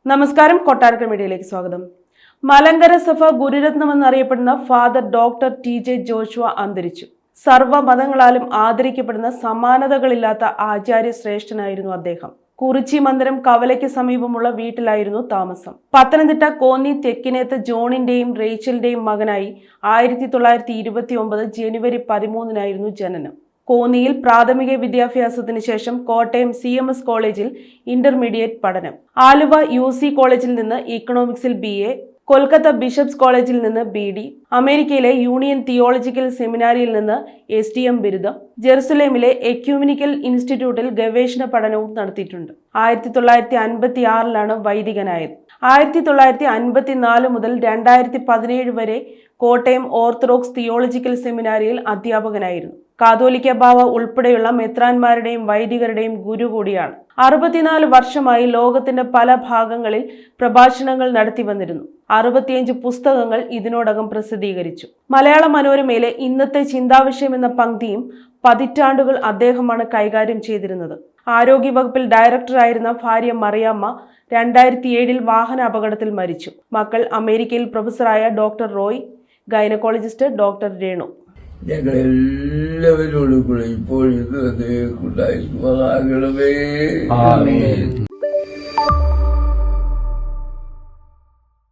നമസ്കാരം, കൊട്ടാരക്കര മീഡിയയിലേക്ക് സ്വാഗതം. മലങ്കര സഭ ഗുരുരത്നമെന്നറിയപ്പെടുന്ന ഫാദർ ഡോക്ടർ TJ ജോഷുവ അന്തരിച്ചു. സർവ്വ മതങ്ങളാലും ആദരിക്കപ്പെടുന്ന സമാനതകളില്ലാത്ത ആചാര്യ ശ്രേഷ്ഠനായിരുന്നു അദ്ദേഹം. കുറിച്ചി മന്ദിരം കവലയ്ക്ക് സമീപമുള്ള വീട്ടിലായിരുന്നു താമസം. പത്തനംതിട്ട കോന്നി തെക്കിനേത്ത് ജോണിന്റെയും റേച്ചലിന്റെയും മകനായി 1929 ജനുവരി 13 ജനനം. കോന്നിയിൽ പ്രാഥമിക വിദ്യാഭ്യാസത്തിന് ശേഷം കോട്ടയം CMS കോളേജിൽ ഇന്റർമീഡിയറ്റ് പഠനം, ആലുവ UC കോളേജിൽ നിന്ന് ഇക്കണോമിക്സിൽ BA, കൊൽക്കത്ത ബിഷപ്സ് കോളേജിൽ നിന്ന് BD, അമേരിക്കയിലെ യൂണിയൻ തിയോളജിക്കൽ സെമിനാരിയിൽ നിന്ന് STM ബിരുദം, ജെറുസലേമിലെ എക്യൂമിനിക്കൽ ഇൻസ്റ്റിറ്റ്യൂട്ടിൽ ഗവേഷണ പഠനവും നടത്തിയിട്ടുണ്ട്. 1956 വൈദികനായത്. 1954 മുതൽ 2017 വരെ കോട്ടയം ഓർത്തഡോക്സ് തിയോളജിക്കൽ സെമിനാരിയിൽ അധ്യാപകനായിരുന്നു. കാതോലിക്ക ബാവ ഉൾപ്പെടെയുള്ള മെത്രാന്മാരുടെയും വൈദികരുടെയും ഗുരു കൂടിയാണ്. 64 വർഷമായി ലോകത്തിന്റെ പല ഭാഗങ്ങളിൽ പ്രഭാഷണങ്ങൾ നടത്തി വന്നിരുന്നു. 65 പുസ്തകങ്ങൾ ഇതിനോടകം പ്രസിദ്ധീകരിച്ചു. മലയാള മനോരമയിലെ ഇന്നത്തെ ചിന്താവിഷയം എന്ന പംക്തിയും പതിറ്റാണ്ടുകൾ അദ്ദേഹമാണ് കൈകാര്യം ചെയ്തിരുന്നത്. ആരോഗ്യവകുപ്പിൽ ഡയറക്ടറായിരുന്ന ഭാര്യ മറിയാമ്മ 2007 വാഹന അപകടത്തിൽ മരിച്ചു. മക്കൾ അമേരിക്കയിൽ പ്രൊഫസറായ doctor Roy, gynaecologist doctor Renu. ഞങ്ങളെല്ലാവരോടും കൂടെ ഇപ്പോഴും ഉണ്ടായിരിക്കും.